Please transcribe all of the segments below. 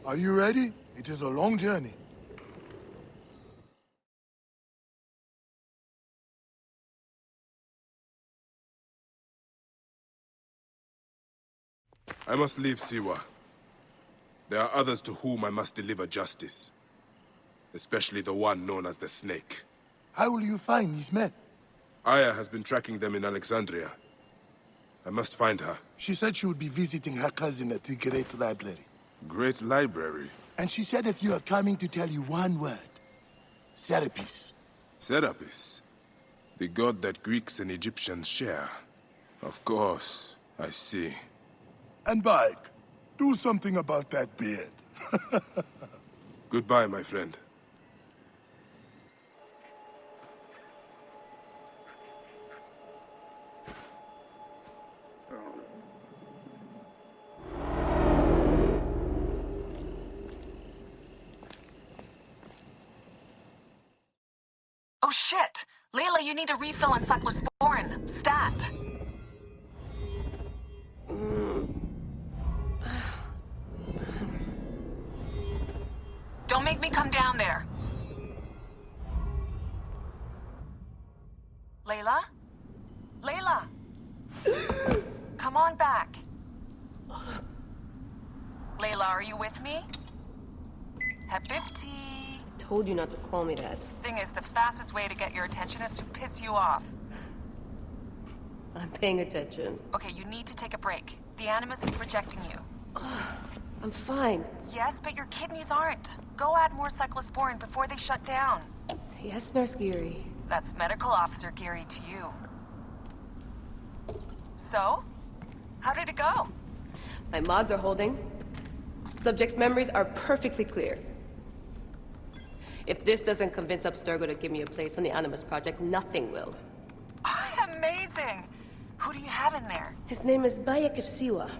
Are you ready? It is a long journey. I must leave Siwa. There are others to whom I must deliver justice. Especially the one known as the Snake. How will you find these men? Aya has been tracking them in Alexandria. I must find her. She said she would be visiting her cousin at the Great Library. Great Library? And she said if you are coming to tell you one word. Serapis. Serapis? The god that Greeks and Egyptians share. Of course, I see. And Bayek, do something about that beard. Goodbye, my friend. Oh shit! Layla, you need a refill on cyclosporin. Stat! Don't make me come down there. Layla? Layla! Come on back. Layla, are you with me? Habibti. Told you not to call me that. Thing is, the fastest way to get your attention is to piss you off. I'm paying attention. Okay, you need to take a break. The Animus is rejecting you. I'm fine. Yes, but your kidneys aren't. Go add more cyclosporin before they shut down. Yes, Nurse Geary. That's Medical Officer Geary to you. So? How did it go? My mods are holding. Subject's memories are perfectly clear. If this doesn't convince Abstergo to give me a place on the Animus Project, nothing will. Amazing! Who do you have in there? His name is Bayek of Siwa.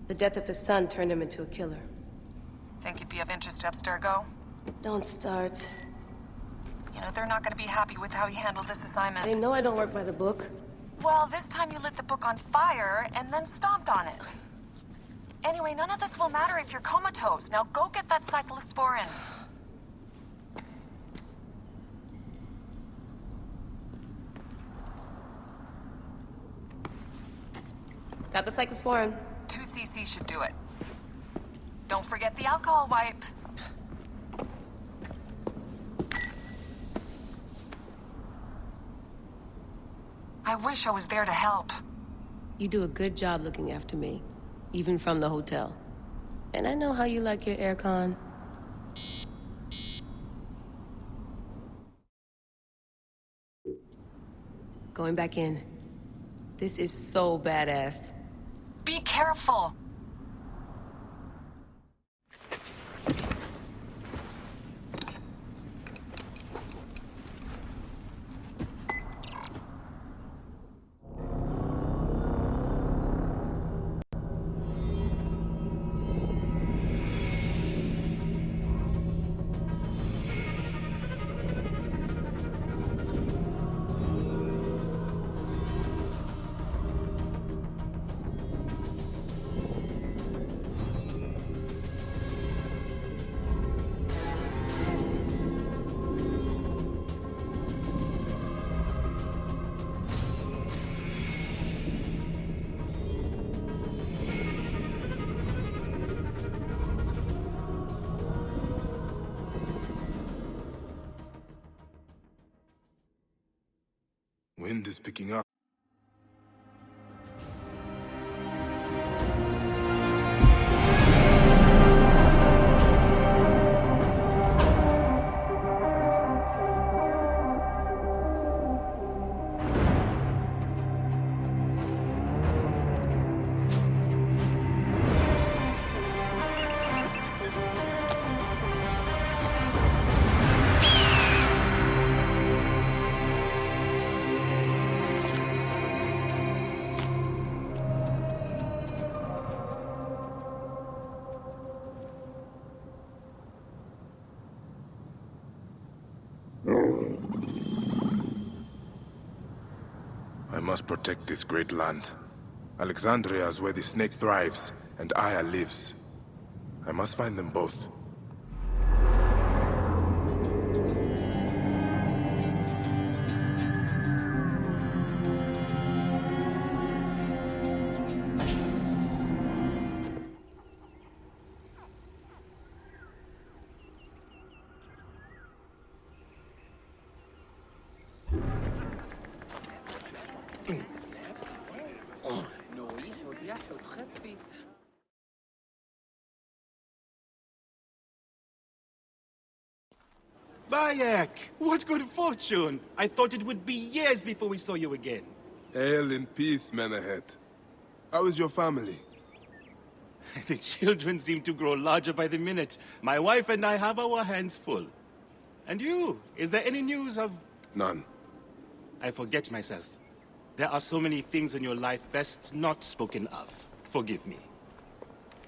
The death of his son turned him into a killer. Think it'd be of interest to Abstergo? Don't start. You know, they're not gonna be happy with how he handled this assignment. They know I don't work by the book. Well, this time you lit the book on fire and then stomped on it. Anyway, none of this will matter if you're comatose. Now go get that cyclosporin. Got the cyclosporin. 2 cc should do it. Don't forget the alcohol wipe. I wish I was there to help. You do a good job looking after me, even from the hotel. And I know how you like your aircon. Going back in. This is so badass. Be careful! Wind is picking up. I must protect this great land. Alexandria is where the Snake thrives, and Aya lives. I must find them both. Bayek! What good fortune! I thought it would be years before we saw you again. Hail in peace, Menehet. How is your family? The children seem to grow larger by the minute. My wife and I have our hands full. And you? Is there any news of... None. I forget myself. There are so many things in your life best not spoken of. Forgive me.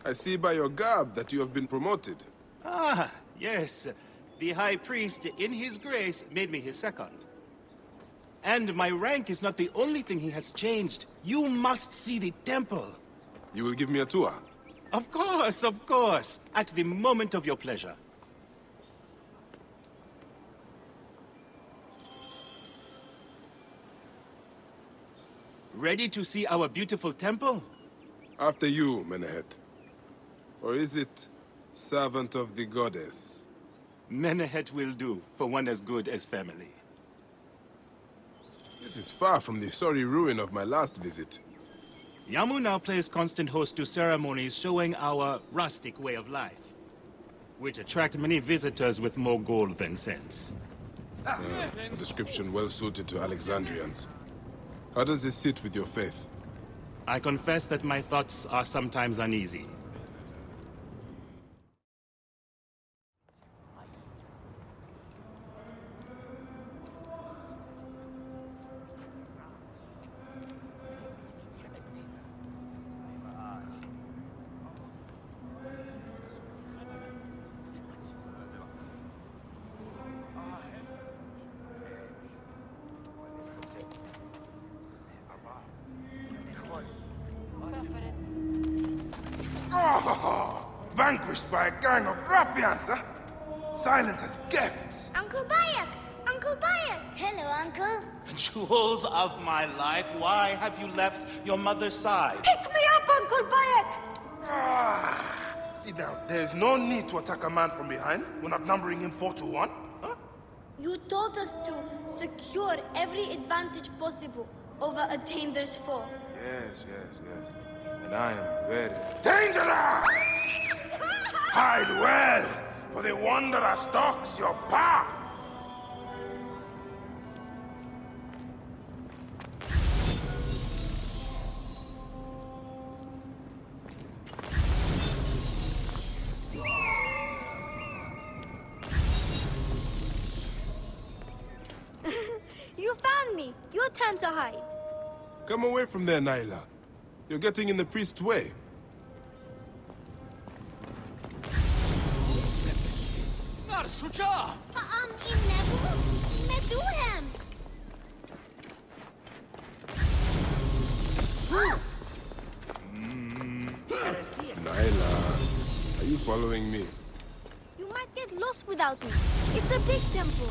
I see by your garb that you have been promoted. Ah, yes. The High Priest, in his grace, made me his second. And my rank is not the only thing he has changed. You must see the temple. You will give me a tour? Of course, of course. At the moment of your pleasure. Ready to see our beautiful temple? After you, Menehet. Or is it servant of the goddess? Menehet will do, for one as good as family. This is far from the sorry ruin of my last visit. Yamu now plays constant host to ceremonies showing our rustic way of life, which attract many visitors with more gold than sense. A description well suited to Alexandrians. How does this sit with your faith? I confess that my thoughts are sometimes uneasy. Vanquished by a gang of ruffians, huh? Silent as gifts. Uncle Bayek! Uncle Bayek! Hello, Uncle. Jewels of my life, why have you left your mother's side? Pick me up, Uncle Bayek! Sit down. There's no need to attack a man from behind. We're not numbering him 4-1. Huh? You taught us to secure every advantage possible over a dangerous foe. Yes. And I am very dangerous! Hide well, for the wanderer stalks your path! You found me. Your turn to hide. Come away from there, Naila. You're getting in the priest's way. Naila, are you following me? You might get lost without me. It's a big temple.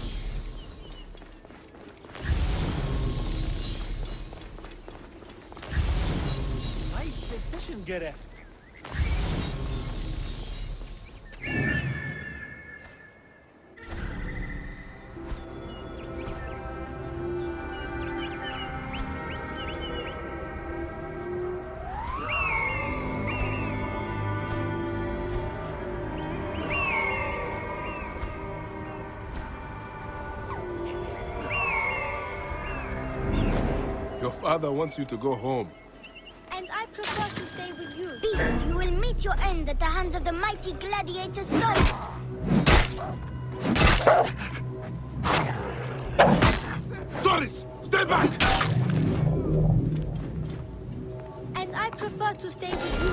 Your father wants you to go home. And I prefer to stay with you. Beast, you will meet your end at the hands of the mighty gladiator Solus. Solis, stay back! And I prefer to stay with you.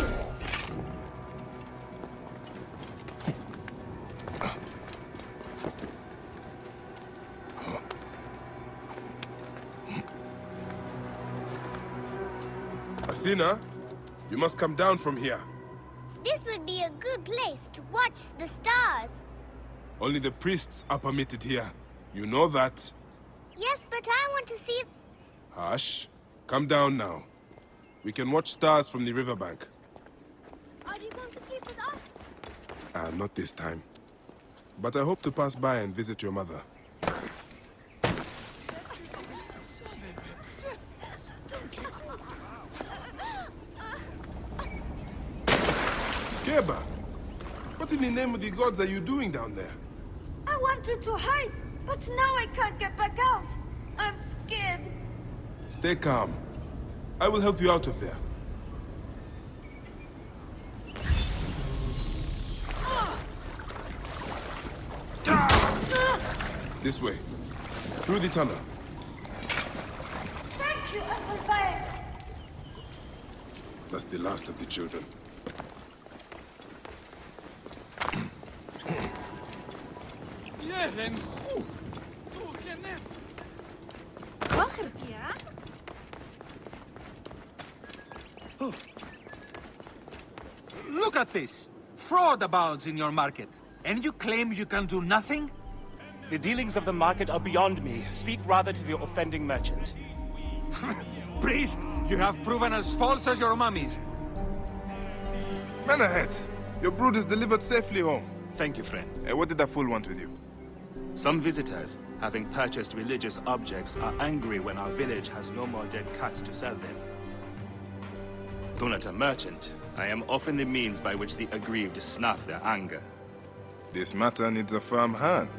Asina, you must come down from here. This would be a good place to watch the stars. Only the priests are permitted here. You know that. Yes, but I want to see... Hush. Come down now. We can watch stars from the riverbank. Are you going to sleep with us? Not this time. But I hope to pass by and visit your mother. Keba! What in the name of the gods are you doing down there? I wanted to hide, but now I can't get back out. I'm scared. Stay calm. I will help you out of there. This way. Through the tunnel. Thank you, Uncle Bayek. That's the last of the children. Look at this! Fraud abounds in your market. And you claim you can do nothing? The dealings of the market are beyond me. Speak rather to the offending merchant. Priest, you have proven as false as your mummies. Man ahead! Your brood is delivered safely home. Thank you, friend. What did that fool want with you? Some visitors, having purchased religious objects, are angry when our village has no more dead cats to sell them. Though not a merchant, I am often the means by which the aggrieved snuff their anger. This matter needs a firm hand.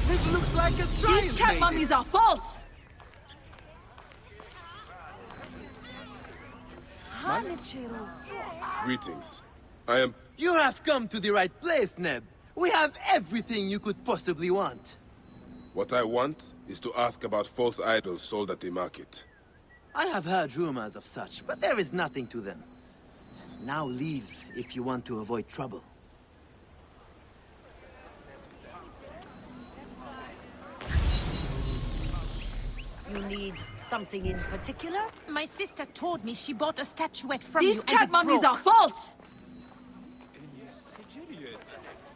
This looks like a giant These cat mummies are false! Greetings. I am... You have come to the right place, Neb. We have everything you could possibly want. What I want is to ask about false idols sold at the market. I have heard rumors of such, but there is nothing to them. Now leave if you want to avoid trouble. You need something in particular? My sister told me she bought a statuette from you These and cat it mummies broke. are false!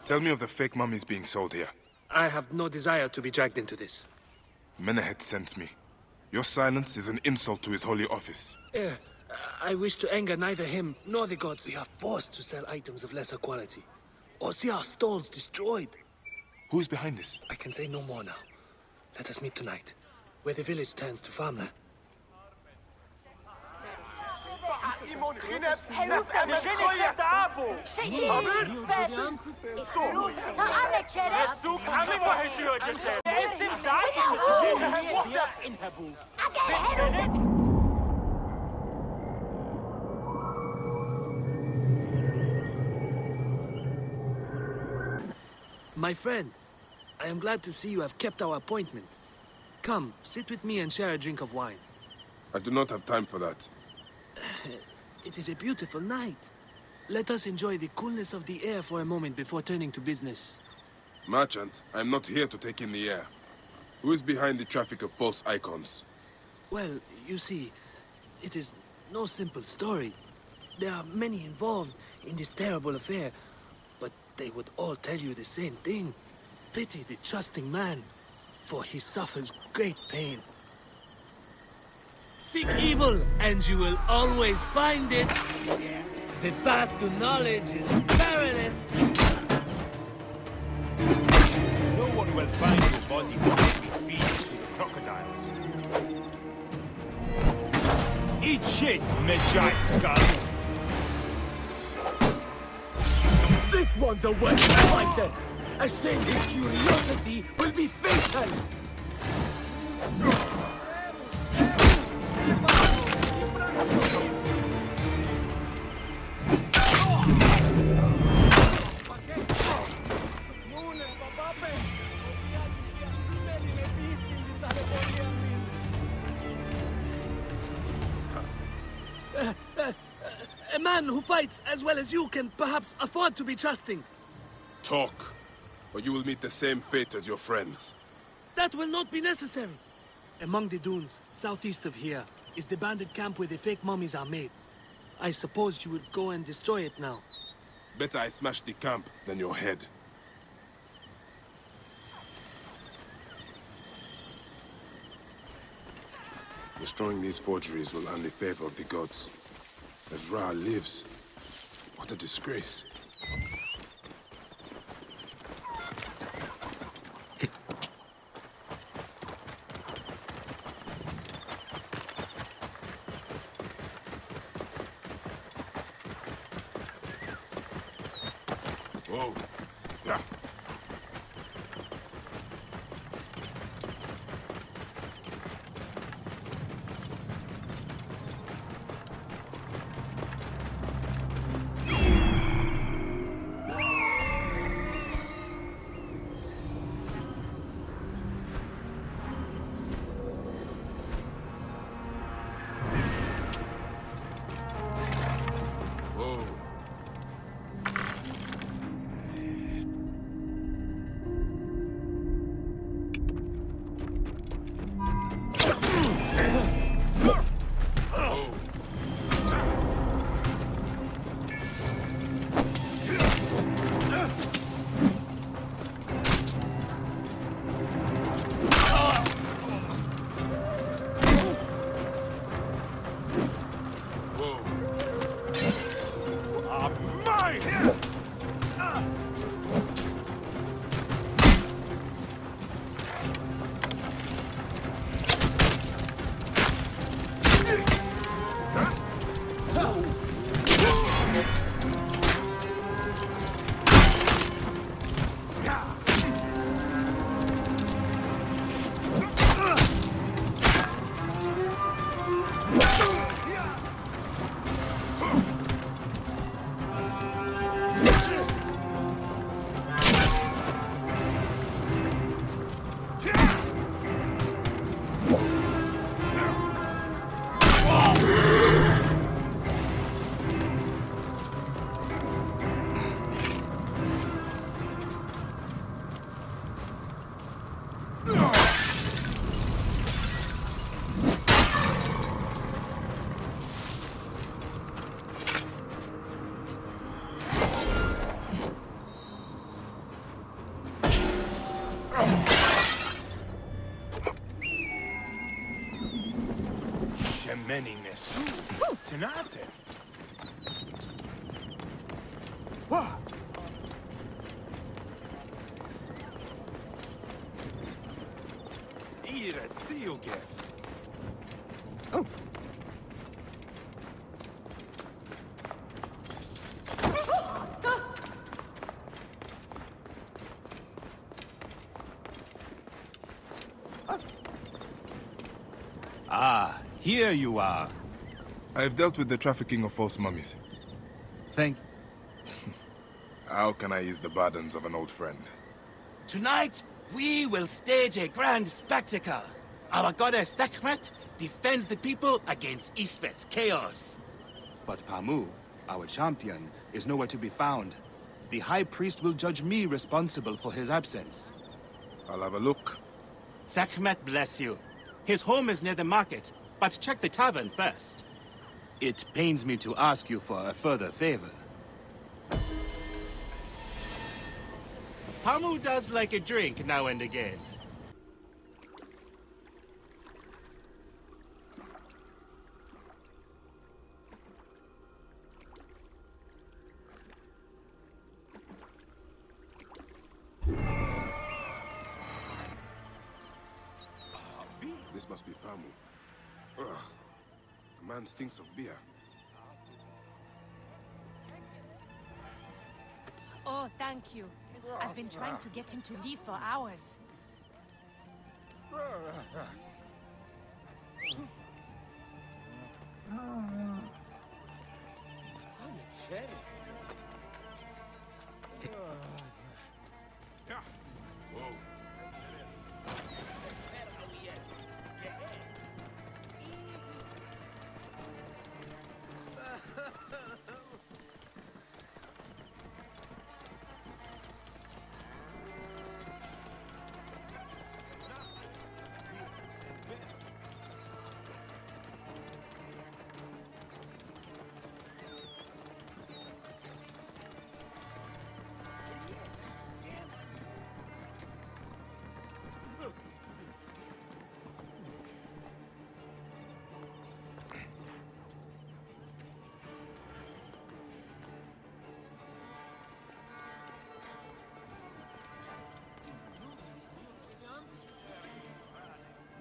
Tell me of the fake mummies being sold here. I have no desire to be dragged into this. Menehet sent me. Your silence is an insult to his holy office. I wish to anger neither him nor the gods. We are forced to sell items of lesser quality, or see our stalls destroyed. Who is behind this? I can say no more now. Let us meet tonight, where the village turns to farmland. My friend, I am glad to see you have kept our appointment. Come, sit with me and share a drink of wine. I do not have time for that. It is a beautiful night. Let us enjoy the coolness of the air for a moment before turning to business. Merchant, I am not here to take in the air. Who is behind the traffic of false icons? Well, you see, it is no simple story. There are many involved in this terrible affair, but they would all tell you the same thing. Pity the trusting man, for he suffers great pain. Seek evil, and you will always find it. The path to knowledge is perilous. shit, Medjay skull! This one's a word fighter! Ascending curiosity will be fatal! A man who fights as well as you can perhaps afford to be trusting. Talk, or you will meet the same fate as your friends. That will not be necessary. Among the dunes, southeast of here, is the bandit camp where the fake mummies are made. I suppose you would go and destroy it now. Better I smash the camp than your head. Destroying these forgeries will only favor the gods. As Ra lives, what a disgrace. Whoa. Yeah. Whoa. Shemeni Nesu. Tenate. What? Ira Diogev. Oh. Ah, here you are. I have dealt with the trafficking of false mummies. Thank... How can I ease the burdens of an old friend? Tonight, we will stage a grand spectacle. Our goddess Sekhmet defends the people against Isfet's chaos. But Pamu, our champion, is nowhere to be found. The High Priest will judge me responsible for his absence. I'll have a look. Sekhmet bless you. His home is near the market, but check the tavern first. It pains me to ask you for a further favor. Pamu does like a drink now and again. This must be Pamu. Ugh. The man stinks of beer. Oh, thank you. I've been trying to get him to leave for hours. Yeah. Whoa.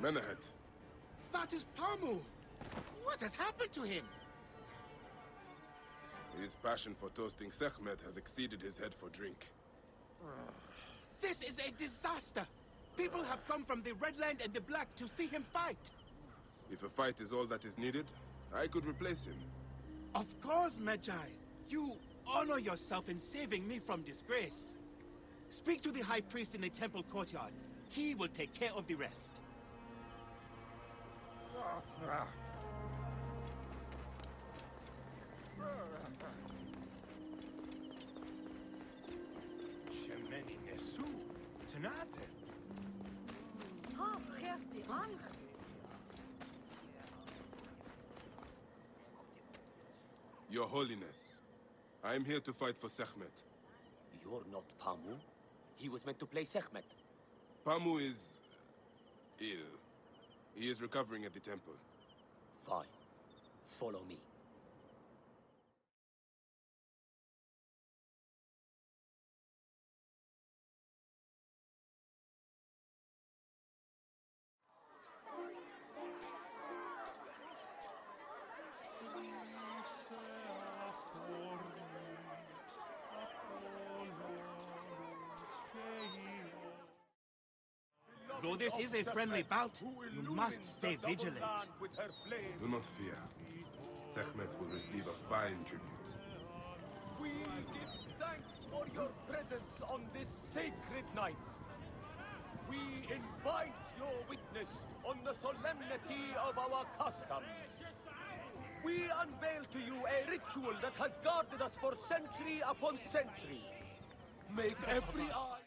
Menahet. That is Pamu! What has happened to him? His passion for toasting Sekhmet has exceeded his head for drink. This is a disaster! People have come from the Red Land and the Black to see him fight! If a fight is all that is needed, I could replace him. Of course, Magi. You honor yourself in saving me from disgrace. Speak to the High Priest in the temple courtyard. He will take care of the rest. Shemeni Nesu, Tanate. Your Holiness, I am here to fight for Sekhmet. You're not Pamu. He was meant to play Sekhmet. Pamu is ill. He is recovering at the temple. Fine. Follow me. Though this is a friendly bout, you must stay vigilant. Do not fear. Sekhmet will receive a fine tribute. We give thanks for your presence on this sacred night. We invite your witness on the solemnity of our customs. We unveil to you a ritual that has guarded us for century upon century. Make every eye...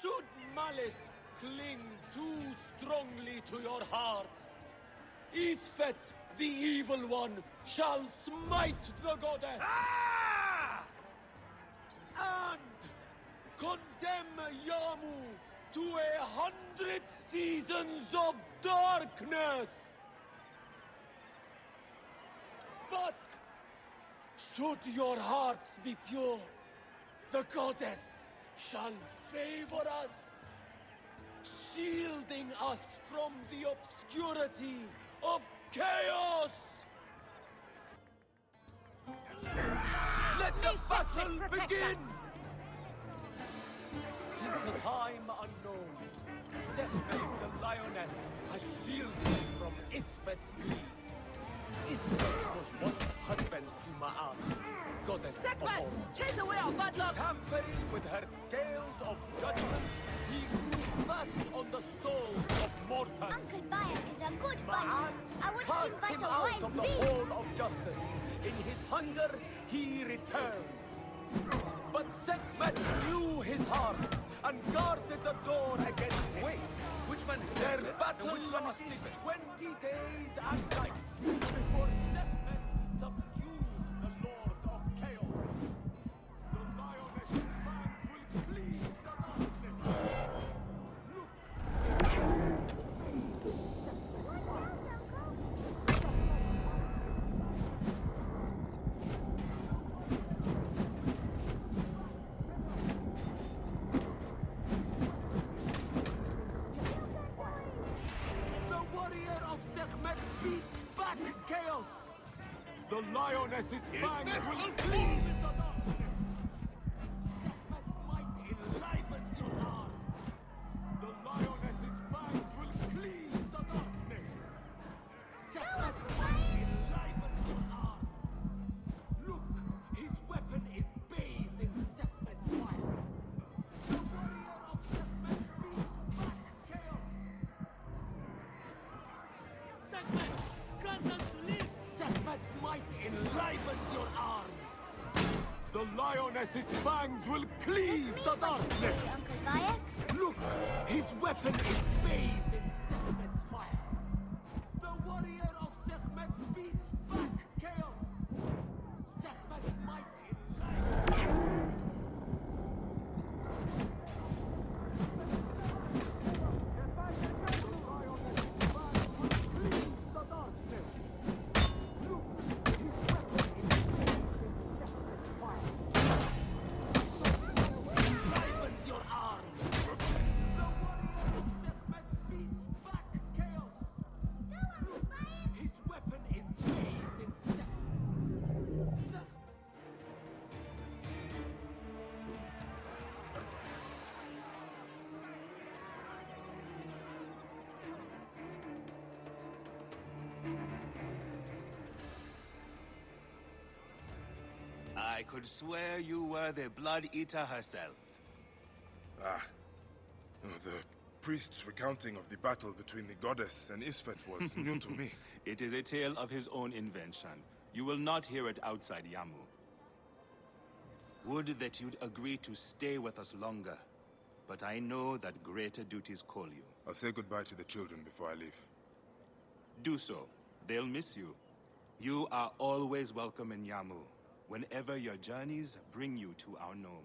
Should malice cling too strongly to your hearts, Isfet, the evil one, shall smite the goddess! And condemn Yamu to 100 seasons of darkness! But should your hearts be pure, the goddess shall favor us, shielding us from the obscurity of chaos! Let the battle begin! Since a time unknown, Sekhmet the lioness has shielded us from Isfet's greed. Isfet was once husband to Ma'at, goddess of all. Sekhmet! Chase away our bad luck! Tampering with her scales of judgment, he grew fat on the souls of mortals. Uncle Bayek is a good Ma'at bunny. I want to cast invite him a out of wild the beast. hall of justice. In his hunger, he returned. But Sekhmet knew his heart and guarded the door against him. Wait, which one is Their Sekhmet? battle And which one is lasted Isfet? 20 days and nights before Sekhmet subdued the Lord of Chaos. The lioness fans will flee the darkness. Look! The warrior of Sekhmet lioness's fangs will cleave the darkness. Sekhmet's might enlivens your arm. The lioness's fangs will cleave the darkness. Sekhmet's might enlivens your arm. Look, his weapon is bathed in Sekhmet's fire. The warrior of Sekhmet beats back chaos. Sekhmet, grant us to live! Sekhmet's might enlivens your arm. The lioness's fangs will cleave the darkness. Uncle Bayek? Look, his weapon is bathed in Sekhmet's fire. The warrior of Sekhmet beats back chaos. Sekhmet's might enlivens. Your arm. The warrior of Sekhmet beats back chaos. Look, his weapon is bathed in Sekhmet. I could swear you were the Blood Eater herself. Ah. Oh, the priest's recounting of the battle between the goddess and Isfet was new to me. It is a tale of his own invention. You will not hear it outside Yamu. Would that you'd agree to stay with us longer. But I know that greater duties call you. I'll say goodbye to the children before I leave. Do so. They'll miss you. You are always welcome in Yamu, whenever your journeys bring you to our Nome.